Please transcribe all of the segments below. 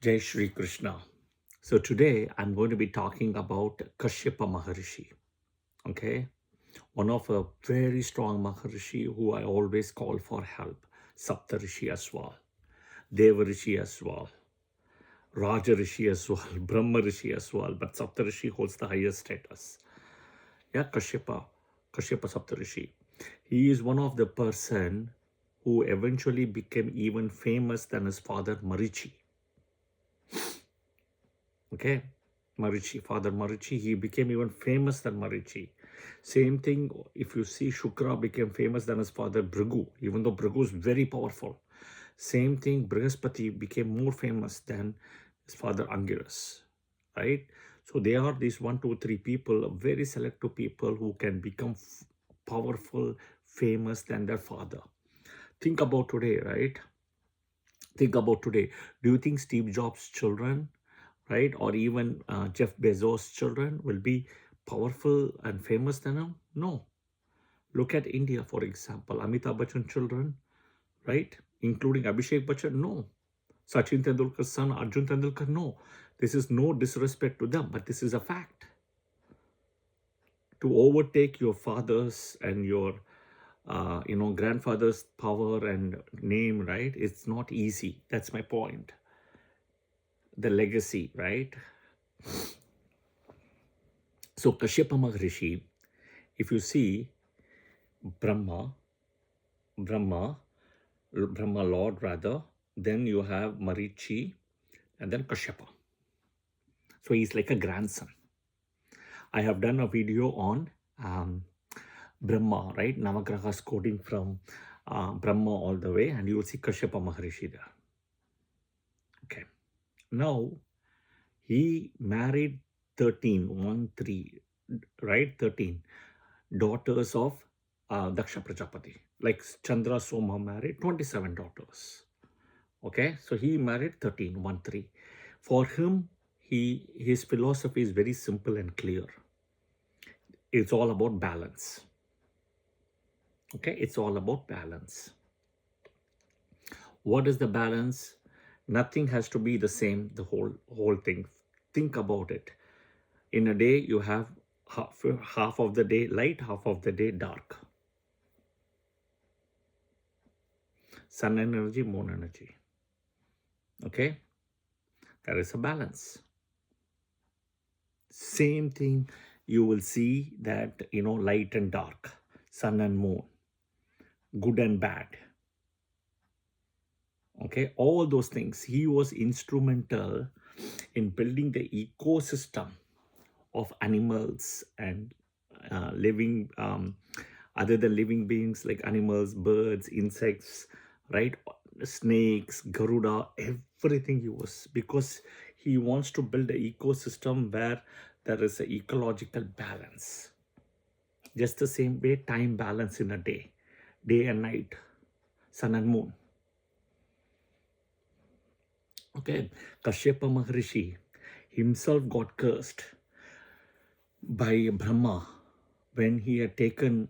Jai Shri Krishna. So today I'm going to be talking about Kashyapa Maharishi. Okay, one of a very strong Maharishi who I always call for help. Saptarishi as well, Deva Rishi as well, Raja Rishi as well, Brahma Rishi as well. But Saptarishi holds the highest status. Yeah, Kashyapa Saptarishi. He is one of the person who eventually became even famous than his father Marichi. Okay, Marichi, Father Marichi, he became even famous than Marichi. Same thing, if you see Shukra became famous than his father Bhrigu, even though Bhrigu is very powerful. Same thing, Brihaspati became more famous than his father Angiras, right? So they are these 1, 2, 3 people, very selective people who can become powerful, famous than their father. Think about today, right? Think about today. Do you think Steve Jobs' children, right, or even Jeff Bezos' children will be powerful and famous than him? No. Look at India, for example. Amitabh Bachchan children, right, including Abhishek Bachchan, no. Sachin Tendulkar's son, Arjun Tendulkar, no. This is no disrespect to them, but this is a fact. To overtake your father's and your grandfather's power and name, right, it's not easy. That's my point. The legacy, right? So Kashyapa Maharishi, if you see Brahma Lord rather, then you have Marichi and then Kashyapa. So he's like a grandson. I have done a video on Brahma, right? Navagrahas quoting from Brahma all the way, and you will see Kashyapa Maharishi there. Okay. Now, he married 13, right? 13 daughters of Daksha Prajapati. Like Chandra Soma married 27 daughters. Okay, so he married 13. For him, his philosophy is very simple and clear. It's all about balance. Okay, it's all about balance. What is the balance? Nothing has to be the same, the whole thing. Think about it. In a day, you have half of the day light, half of the day dark. Sun energy, moon energy. Okay, there is a balance. Same thing, you will see that, light and dark, sun and moon, good and bad. Okay, all those things. He was instrumental in building the ecosystem of animals and living, other than living beings like animals, birds, insects, right? Snakes, Garuda, everything he was, because he wants to build an ecosystem where there is an ecological balance. Just the same way, time balance in a day and night, sun and moon. Okay, Kashyapa Maharishi himself got cursed by Brahma when he had taken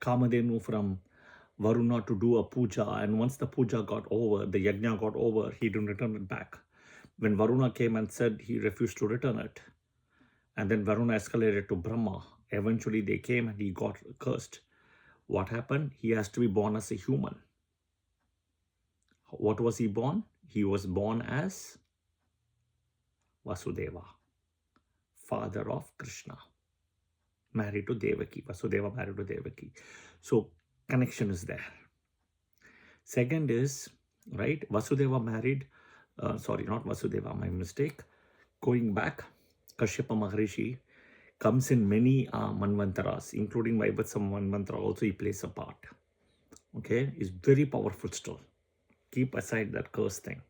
Kamadhenu from Varuna to do a puja, and once the puja got over, the yajna got over, he didn't return it back. When Varuna came and said he refused to return it, and then Varuna escalated to Brahma, eventually they came and he got cursed. What happened? He has to be born as a human. What was he born? He was born as Vasudeva, father of Krishna, married to Devaki. Vasudeva married to Devaki. So connection is there. Second is, right, Vasudeva married, not Vasudeva, my mistake. Going back, Kashyapa Maharishi comes in many Manvantaras, including Vaivatsam Manvantara also he plays a part. Okay, is very powerful still. Keep aside that curse thing.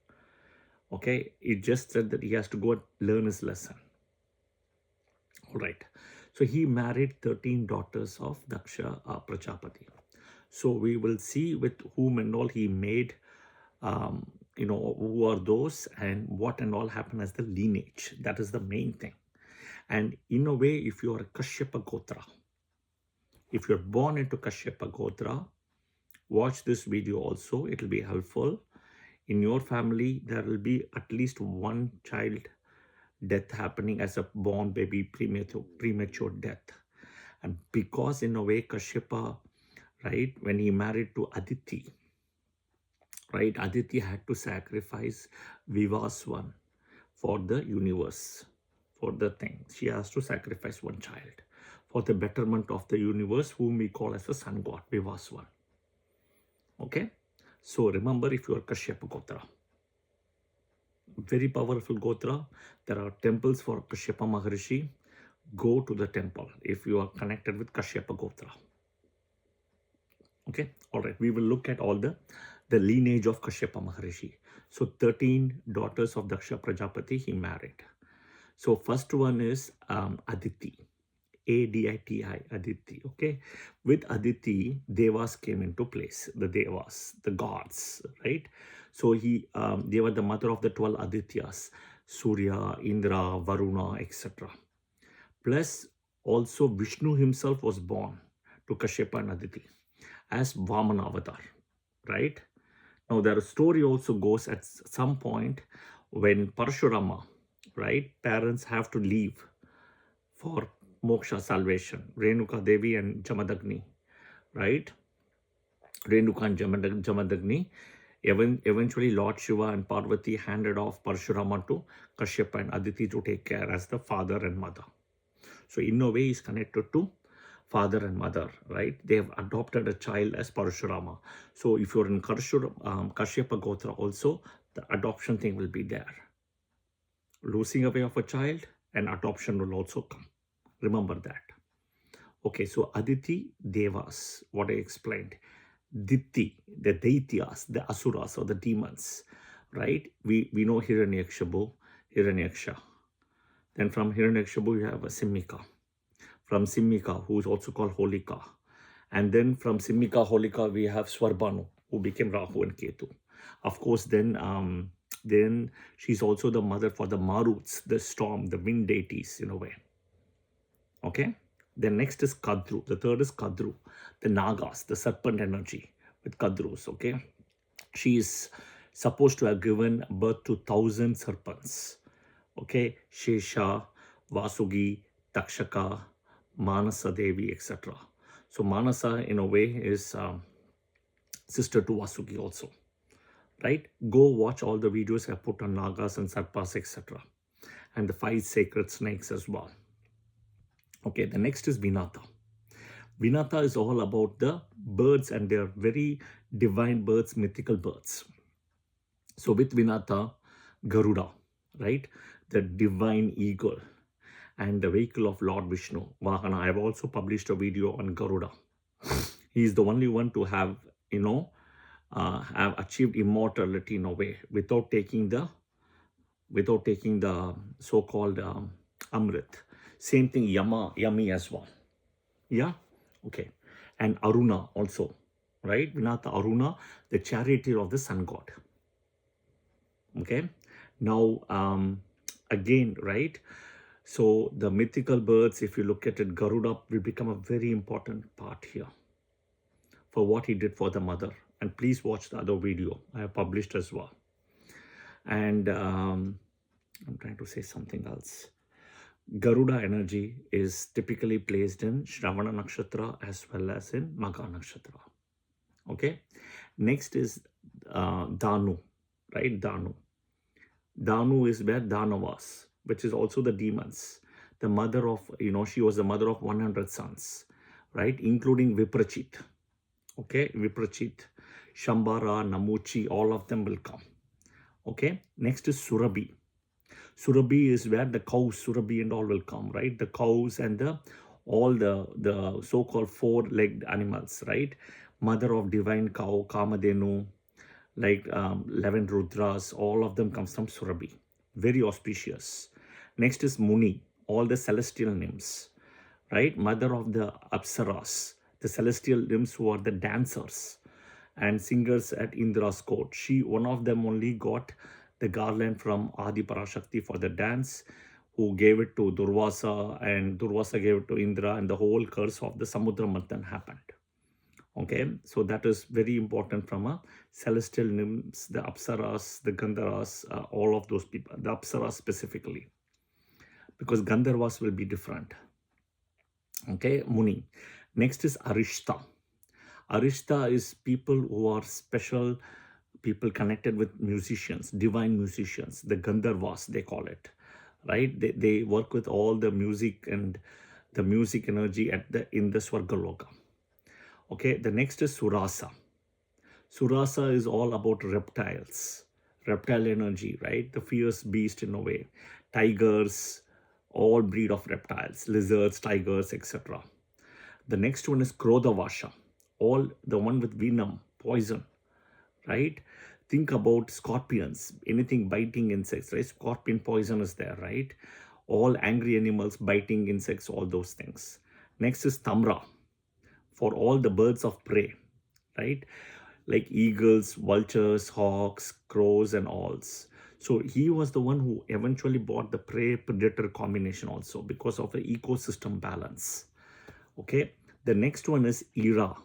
Okay, it just said that he has to go and learn his lesson. All right. So he married 13 daughters of Daksha Prajapati. So we will see with whom and all he made, who are those and what and all happened as the lineage. That is the main thing. And in a way, if you are a Kashyapa Gotra, if you're born into Kashyapa Gotra, watch this video also. It will be helpful In your family, there will be at least one child death happening as a born baby, premature death. And because in a way, Kashyapa, right, when he married to Aditi, right, Aditi had to sacrifice Vivaswan for the universe, for the thing. She has to sacrifice one child for the betterment of the universe, whom we call as the sun god, Vivaswan. Okay? So remember, if you are Kashyapa Gotra, very powerful Gotra, there are temples for Kashyapa Maharishi. Go to the temple if you are connected with Kashyapa Gotra. Okay, all right. We will look at all the lineage of Kashyapa Maharishi. So 13 daughters of Daksha Prajapati he married. So first one is Aditi, Aditi, Aditi. Okay, with Aditi, Devas came into place. The Devas, the gods, right? So they were the mother of the 12 Adityas, Surya, Indra, Varuna, etc. Plus, also Vishnu himself was born to Kashyapa and Aditi as Vamana avatar, right? Now, their story also goes at some point when Parashurama, right, parents have to leave for moksha, salvation, Renuka Devi and Jamadagni, right? Renuka and Jamadagni. Eventually, Lord Shiva and Parvati handed off Parashurama to Kashyapa and Aditi to take care as the father and mother. So, in a way, he's connected to father and mother, right? They have adopted a child as Parashurama. So, if you're in Kashyapa Gotra also, the adoption thing will be there. Losing away of a child and adoption will also come. Remember that. Okay, so Aditi, Devas, what I explained. Diti, the Daityas, the Asuras or the demons, right? We know Hiranyakshabu, Hiranyaksha. Then from Hiranyakshabu, you have a Simhika. From Simhika, who is also called Holika. And then from Simhika, Holika, we have Swarbanu, who became Rahu and Ketu. Of course, then she's also the mother for the Maruts, the storm, the wind deities in a way. Okay? Then next is Kadru. The third is Kadru, the Nagas, the serpent energy with Kadrus. Okay? She is supposed to have given birth to 1,000 serpents. Okay? Shesha, Vasugi, Takshaka, Manasa Devi, etc. So Manasa in a way is sister to Vasugi also. Right? Go watch all the videos I put on Nagas and Sarpas, etc. And the 5 sacred snakes as well. Okay, the next is Vinata. Vinata is all about the birds and their very divine birds, mythical birds. So with Vinata, Garuda, right? The divine eagle and the vehicle of Lord Vishnu, Vahana. I have also published a video on Garuda. He is the only one to have, have achieved immortality in a way without taking the so-called Amrit. Same thing, Yami as well. Yeah? Okay. And Aruna also, right? Vinata Aruna, the charioteer of the sun god. Okay. Now, again, right? So the mythical birds, if you look at it, Garuda will become a very important part here for what he did for the mother. And please watch the other video I have published as well. And I'm trying to say something else. Garuda energy is typically placed in Shravana Nakshatra as well as in Magha Nakshatra. Okay. Next is Danu, right? Danu. Danu is where Danavas, which is also the demons. The mother of, she was the mother of 100 sons, right? Including Viprachit. Okay. Viprachit, Shambhara, Namuchi, all of them will come. Okay. Next is Surabhi. Surabhi is where the cows, Surabhi and all will come, right? The cows and all the so-called 4-legged animals, right? Mother of divine cow, Kamadhenu, like 11 Rudras, all of them comes from Surabhi. Very auspicious. Next is Muni, all the celestial nymphs, right? Mother of the Apsaras, the celestial nymphs who are the dancers and singers at Indra's court. One of them only got the garland from Adi Parashakti for the dance, who gave it to Durvasa, and Durvasa gave it to Indra, and the whole curse of the Samudra Manthan happened. Okay, so that is very important from a celestial nymphs, the Apsaras, the Gandharas, all of those people, the Apsaras specifically, because Gandharvas will be different. Okay, Muni. Next is Arishta. Arishta is people who are special, people connected with musicians, divine musicians, the Gandharvas, they call it, right? They work with all the music and the music energy in the Swargaloka. Okay, the next is Surasa. Surasa is all about reptiles, reptile energy, right? The fierce beast in a way. Tigers, all breed of reptiles, lizards, tigers, etc. The next one is Krodhavasha, all the one with venom, poison, right? Think about scorpions, anything biting insects, right? Scorpion poison is there, right? All angry animals biting insects, all those things. Next is Tamra, for all the birds of prey, right? Like eagles, vultures, hawks, crows, and alls. So he was the one who eventually bought the prey predator combination also because of the ecosystem balance. Okay, the next one is Ira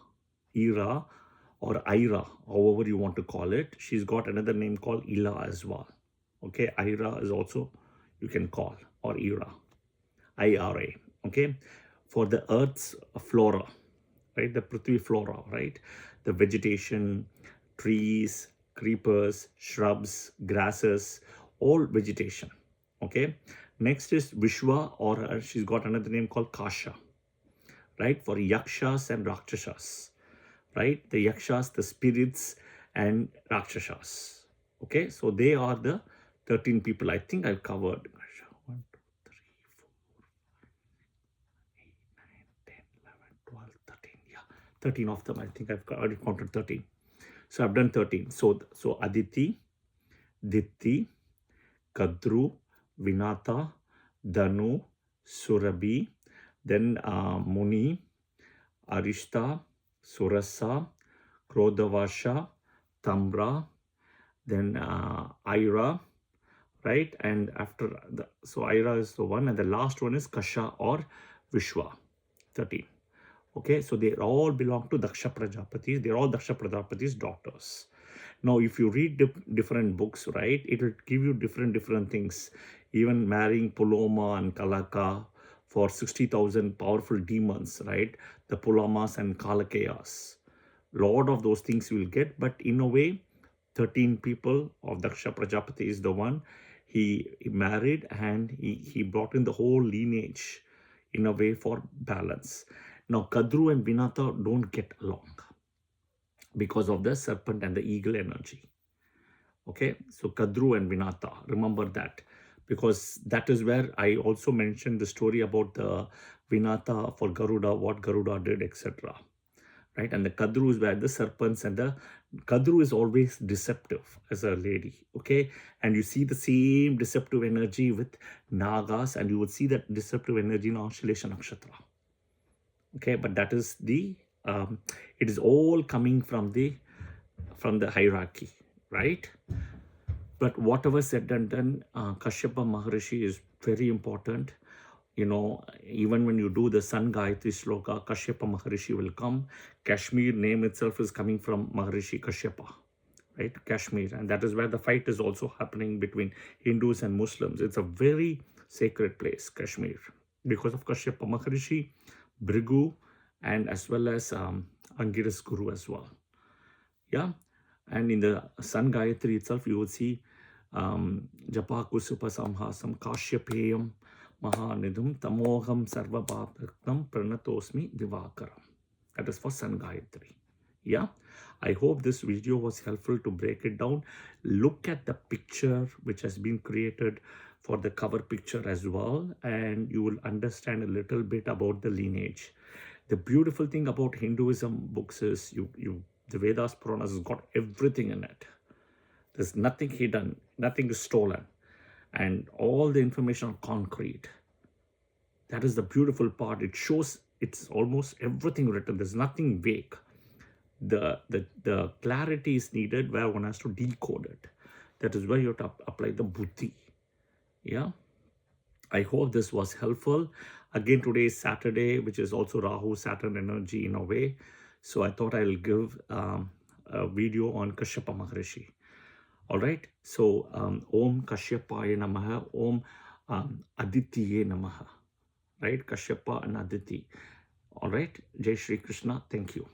or Ira, however you want to call it. She's got another name called Ila as well. Okay, Ira is also you can call, or IRA. Okay, for the Earth's flora, right? The Prithvi flora, right? The vegetation, trees, creepers, shrubs, grasses, all vegetation. Okay. Next is Vishwa, or she's got another name called Kasha, right? For Yakshas and Rakshasas, right? The Yakshas, the spirits, and Rakshasas. Okay. So they are the 13 people I think I've covered. 1, 2, 3, 4, 12, 13. Yeah, 13 of them. I think I've already counted 13. So I've done 13. So Aditi, Ditti, Kadru, Vinata, Danu, Surabhi, then Muni, Arishta, Surasa, Krodhavasha, Tamra, then Ira, right? And after so Ira is the one, and the last one is Kasha or Vishwa, 13. Okay, so they all belong to Daksha Prajapatis. They're all Daksha Prajapati's daughters. Now, if you read different books, right, it will give you different things. Even marrying Puloma and Kalaka for 60,000 powerful demons, right? The Pulamas and Kalakayas. Lot of those things you will get, but in a way, 13 people of Daksha Prajapati is the one he married, and he brought in the whole lineage in a way for balance. Now, Kadru and Vinata don't get along because of the serpent and the eagle energy. Okay, so Kadru and Vinata, remember that, because that is where I also mentioned the story about the Vinata for Garuda, what Garuda did, etc. Right, and the Kadru is where the serpents, and the Kadru is always deceptive as a lady. Okay, and you see the same deceptive energy with Nagas, and you would see that deceptive energy in Ashlesha Nakshatra. Okay, but that is the it is all coming from the hierarchy, right? But whatever said and done, Kashyapa Maharishi is very important. You know, even when you do the Sun Gayatri Shloka, Kashyapa Maharishi will come. Kashmir name itself is coming from Maharishi Kashyapa, right? Kashmir, and that is where the fight is also happening between Hindus and Muslims. It's a very sacred place, Kashmir, because of Kashyapa Maharishi, Brigu, and as well as Angiras Guru as well. Yeah, and in the Sun Gayatri itself, you will see Japa Kusupa Samhasam Kashyapeyam Mahanidum Tamoham Sarvabhaktam Pranatosmi Divakaram. That is for Sun Gayatri. Yeah, I hope this video was helpful to break it down. Look at the picture which has been created for the cover picture as well, and you will understand a little bit about the lineage. The beautiful thing about Hinduism books is the Vedas, Puranas has got everything in it. There's nothing hidden, nothing is stolen, and all the information are concrete. That is the beautiful part. It shows it's almost everything written. There's nothing vague. The clarity is needed where one has to decode it. That is where you have to apply the buddhi. Yeah. I hope this was helpful. Again, today is Saturday, which is also Rahu, Saturn energy in a way. So I thought I'll give a video on Kashyapa Maharishi. All right. So Om Kashyapaya Namaha, Om Aditye Namaha. Right? Kashyapa and Aditi. All right. Jai Shri Krishna. Thank you.